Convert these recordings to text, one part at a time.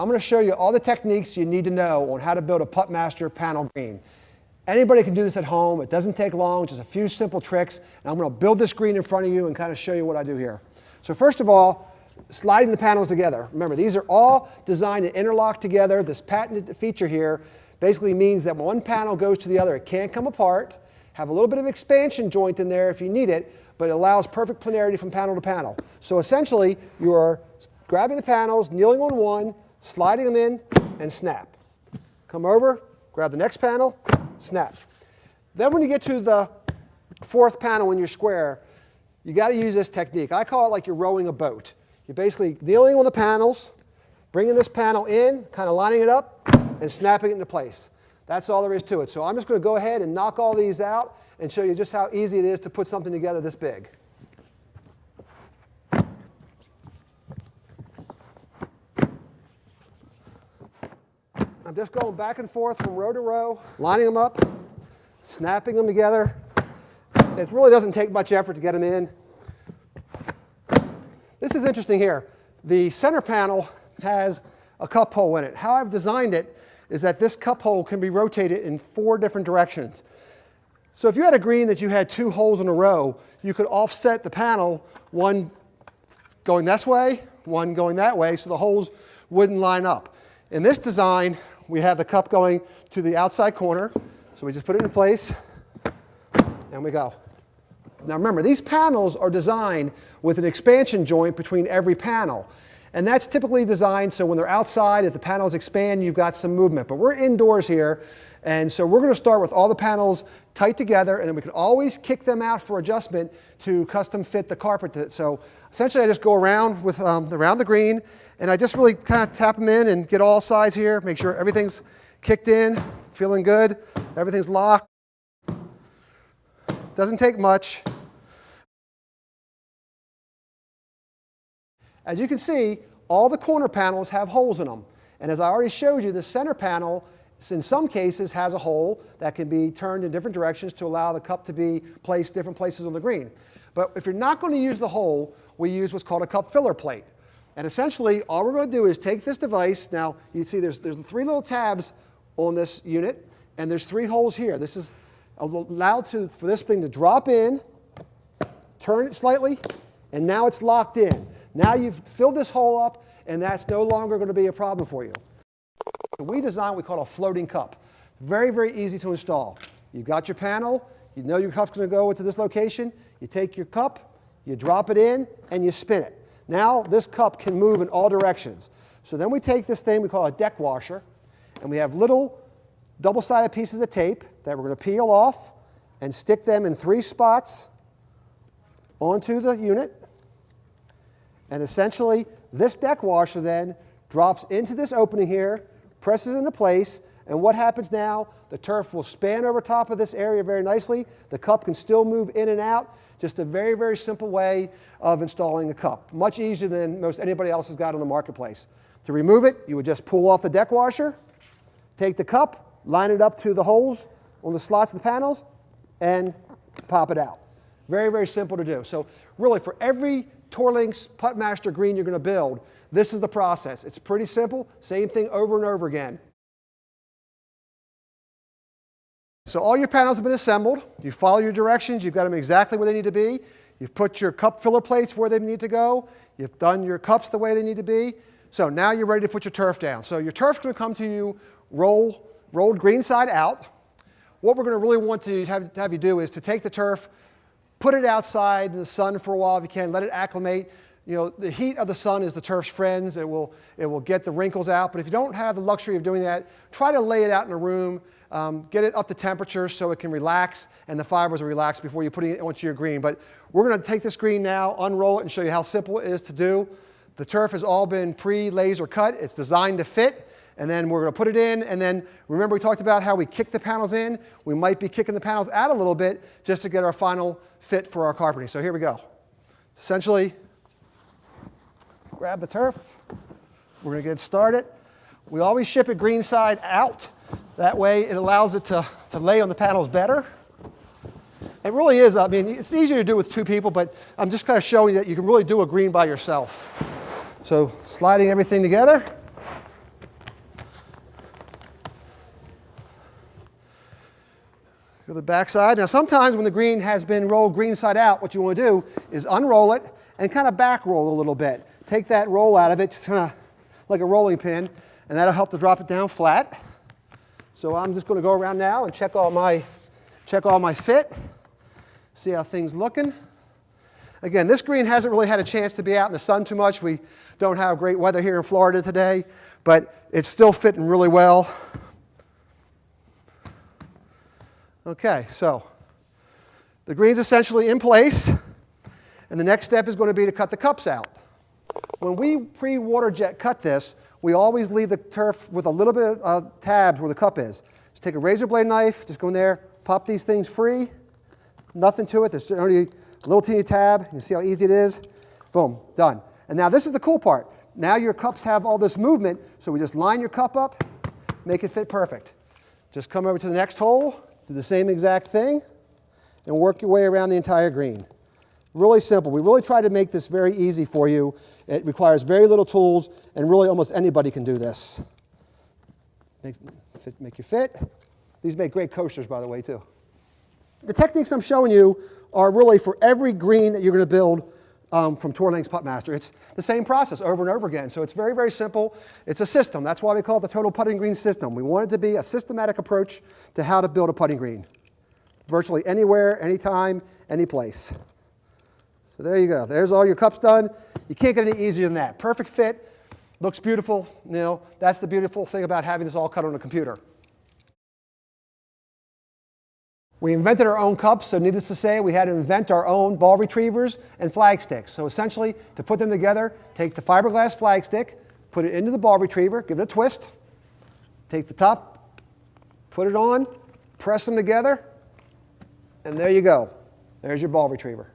I'm going to show you all the techniques you need to know on how to build a Puttmaster panel green. Anybody can do this at home. It doesn't take long, just a few simple tricks. And I'm going to build this green in front of you and kind of show you what I do here. So first of all, sliding the panels together. Remember, these are all designed to interlock together. This patented feature here basically means that when one panel goes to the other, it can't come apart. Have a little bit of expansion joint in there if you need it, but it allows perfect planarity from panel to panel. So essentially, you are grabbing the panels, kneeling on one, sliding them in, and snap. Come over, grab the next panel, snap. Then when you get to the fourth panel in your square, you got to use this technique. I call it like you're rowing a boat. You're basically kneeling on the panels, bringing this panel in, kind of lining it up, and snapping it into place. That's all there is to it. So I'm just going to go ahead and knock all these out and show you just how easy it is to put something together this big. I'm just going back and forth from row to row, lining them up, snapping them together. It really doesn't take much effort to get them in. This is interesting here. The center panel has a cup hole in it. How I've designed it is that this cup hole can be rotated in 4 different directions. So if you had a green that you had 2 holes in a row, you could offset the panel, one going this way, one going that way, so the holes wouldn't line up. In this design, we have the cup going to the outside corner. So we just put it in place, and we go. Now remember, these panels are designed with an expansion joint between every panel. And that's typically designed so when they're outside, if the panels expand, you've got some movement. But we're indoors here, and so we're going to start with all the panels tight together, and then we can always kick them out for adjustment to custom fit the carpet. So essentially I just go around with around the green, and I just really kind of tap them in and get all sides here, make sure everything's kicked in, feeling good, everything's locked. Doesn't take much. As you can see, all the corner panels have holes in them. And as I already showed you, the center panel, in some cases, has a hole that can be turned in different directions to allow the cup to be placed different places on the green. But if you're not going to use the hole, we use what's called a cup filler plate. And essentially, all we're going to do is take this device. Now, you see there's 3 little tabs on this unit, and there's 3 holes here. This is allowed for this thing to drop in, turn it slightly, and now it's locked in. Now you've filled this hole up, and that's no longer going to be a problem for you. We designed what we call a floating cup. Very, very easy to install. You've got your panel. You know your cup's going to go into this location. You take your cup, you drop it in, and you spin it. Now this cup can move in all directions. So then we take this thing we call a deck washer, and we have little double-sided pieces of tape that we're going to peel off and stick them in 3 spots onto the unit. And essentially, this deck washer then drops into this opening here, presses into place, and what happens now? The turf will span over top of this area very nicely. The cup can still move in and out. Just a very, very simple way of installing a cup. Much easier than most anybody else has got on the marketplace. To remove it, you would just pull off the deck washer, take the cup, line it up to the holes on the slots of the panels, and pop it out. Very, very simple to do. So really, for every Tour Links Puttmaster green you're going to build, this is the process. It's pretty simple. Same thing over and over again. So all your panels have been assembled. You follow your directions. You've got them exactly where they need to be. You've put your cup filler plates where they need to go. You've done your cups the way they need to be. So now you're ready to put your turf down. So your turf's going to come to you rolled green side out. What we're going to really want to have you do is to take the turf, put it outside in the sun for a while if you can, let it acclimate. You know, the heat of the sun is the turf's friends. It will get the wrinkles out. But if you don't have the luxury of doing that, try to lay it out in a room. Get it up to temperature so it can relax and the fibers will relax before you put it onto your green. But we're going to take this green now, unroll it, and show you how simple it is to do. The turf has all been pre-laser cut. It's designed to fit. And then we're going to put it in. And then remember we talked about how we kick the panels in. We might be kicking the panels out a little bit just to get our final fit for our carpeting. So here we go. Essentially, grab the turf. We're going to get started. We always ship it green side out. That way it allows it to lay on the panels better. It really is, I mean, it's easier to do with 2 people, but I'm just kind of showing you that you can really do a green by yourself. So sliding everything together. Go to the back side. Now sometimes when the green has been rolled green side out, what you want to do is unroll it and kind of back roll a little bit. Take that roll out of it, just kind of like a rolling pin, and that'll help to drop it down flat. So I'm just going to go around now and check all my fit, see how things looking. Again, this green hasn't really had a chance to be out in the sun too much. We don't have great weather here in Florida today, but it's still fitting really well. Okay, so the green's essentially in place, and the next step is going to be to cut the cups out. When we pre-water jet cut this, we always leave the turf with a little bit of tabs where the cup is. Just take a razor blade knife, just go in there, pop these things free. Nothing to it, there's only a little teeny tab. You see how easy it is? Boom, done. And now this is the cool part. Now your cups have all this movement, so we just line your cup up, make it fit perfect. Just come over to the next hole, do the same exact thing, and work your way around the entire green. Really simple. We really try to make this very easy for you. It requires very little tools, and really almost anybody can do this. Make your fit. These make great coasters, by the way, too. The techniques I'm showing you are really for every green that you're going to build from Tour Lengths Puttmaster. It's the same process over and over again. So it's very, very simple. It's a system. That's why we call it the Total Putting Green System. We want it to be a systematic approach to how to build a putting green. Virtually anywhere, anytime, any place. So there you go. There's all your cups done. You can't get any easier than that. Perfect fit. Looks beautiful. You know, that's the beautiful thing about having this all cut on a computer. We invented our own cups, so needless to say, we had to invent our own ball retrievers and flag sticks. So essentially, to put them together, take the fiberglass flag stick, put it into the ball retriever, give it a twist, take the top, put it on, press them together, and there you go. There's your ball retriever.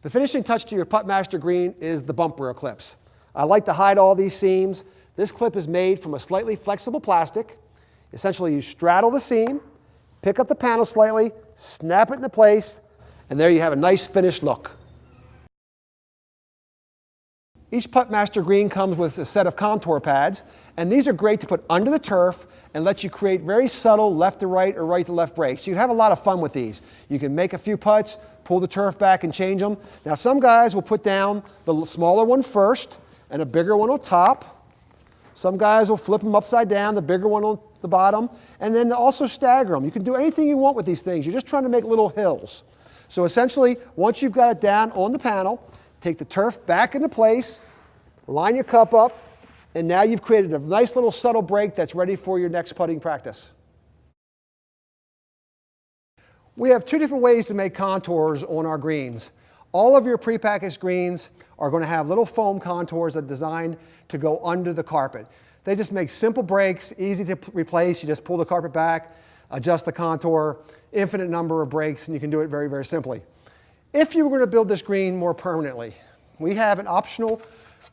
The finishing touch to your Puttmaster green is the bump rail clips. I like to hide all these seams. This clip is made from a slightly flexible plastic. Essentially, you straddle the seam, pick up the panel slightly, snap it into place, and there you have a nice finished look. Each Puttmaster green comes with a set of contour pads, and these are great to put under the turf and let you create very subtle left to right or right to left breaks. You can have a lot of fun with these. You can make a few putts, pull the turf back and change them. Now some guys will put down the smaller one first and a bigger one on top. Some guys will flip them upside down, the bigger one on the bottom, and then also stagger them. You can do anything you want with these things. You're just trying to make little hills. So essentially, once you've got it down on the panel, take the turf back into place, line your cup up, and now you've created a nice little subtle break that's ready for your next putting practice. We have two different ways to make contours on our greens. All of your prepackaged greens are going to have little foam contours that are designed to go under the carpet. They just make simple breaks, easy to replace. You just pull the carpet back, adjust the contour, infinite number of breaks, and you can do it very, very simply. If you were going to build this green more permanently, we have an optional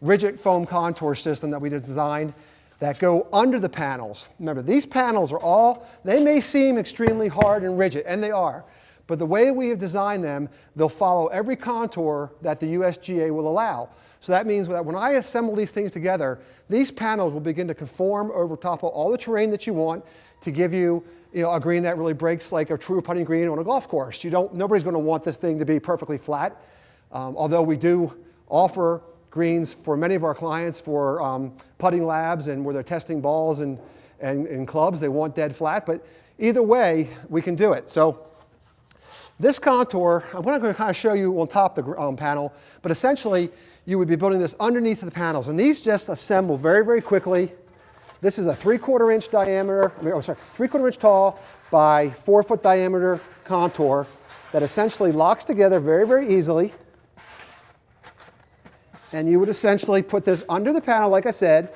rigid foam contour system that we designed that go under the panels. Remember, these panels are all, they may seem extremely hard and rigid, and they are. But the way we have designed them, they'll follow every contour that the USGA will allow. So that means that when I assemble these things together, these panels will begin to conform over top of all the terrain that you want to give you, a green that really breaks like a true putting green on a golf course. Nobody's going to want this thing to be perfectly flat, although we do offer greens for many of our clients for putting labs and where they're testing balls and clubs. They want dead flat, but either way, we can do it. So this contour, I'm not going to kind of show you on top of the panel, but essentially you would be building this underneath of the panels. And these just assemble very, very quickly. This is a 3/4 inch diameter, 3/4 inch tall by 4 foot diameter contour that essentially locks together very, very easily. And you would essentially put this under the panel, like I said,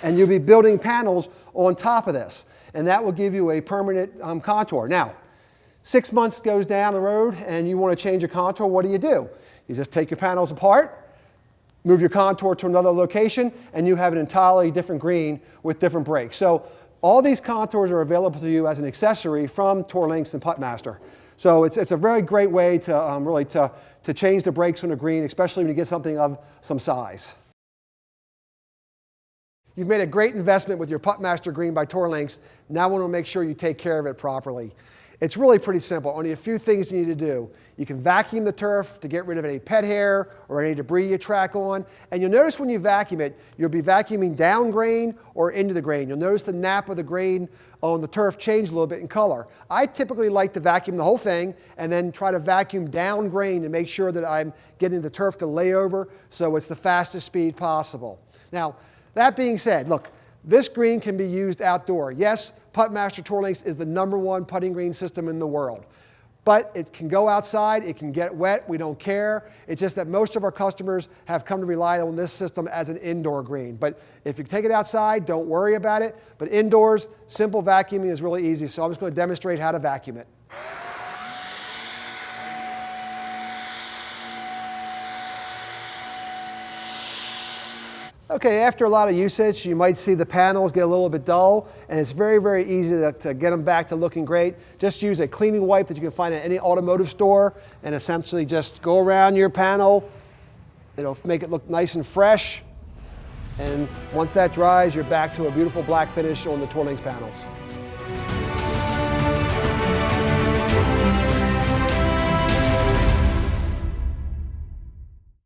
and you'll be building panels on top of this. And that will give you a permanent contour. Now, 6 months goes down the road and you want to change your contour, what do? You just take your panels apart, move your contour to another location, and you have an entirely different green with different breaks. So all these contours are available to you as an accessory from Tour Lengths and Puttmaster. So it's a very great way to really to change the breaks on a green, especially when you get something of some size. you've made a great investment with your Puttmaster Green by Tourlinks. Now we want to make sure you take care of it properly. It's really pretty simple. Only a few things you need to do. You can vacuum the turf to get rid of any pet hair or any debris you track on. And you'll notice when you vacuum it, you'll be vacuuming down grain or into the grain. You'll notice the nap of the grain on the turf change a little bit in color. I typically like to vacuum the whole thing and then try to vacuum down grain to make sure that I'm getting the turf to lay over so it's the fastest speed possible. Now, that being said, look, this green can be used outdoor. Yes, Puttmaster Tourlinks is the #1 putting green system in the world. But it can go outside, it can get wet, we don't care. It's just that most of our customers have come to rely on this system as an indoor green. But if you take it outside, don't worry about it. But indoors, simple vacuuming is really easy. So I'm just going to demonstrate how to vacuum it. Okay, after a lot of usage, you might see the panels get a little bit dull, and it's very, very easy to get them back to looking great. Just use a cleaning wipe that you can find at any automotive store, and essentially just go around your panel. It'll make it look nice and fresh, and once that dries, you're back to a beautiful black finish on the Tourlinks panels.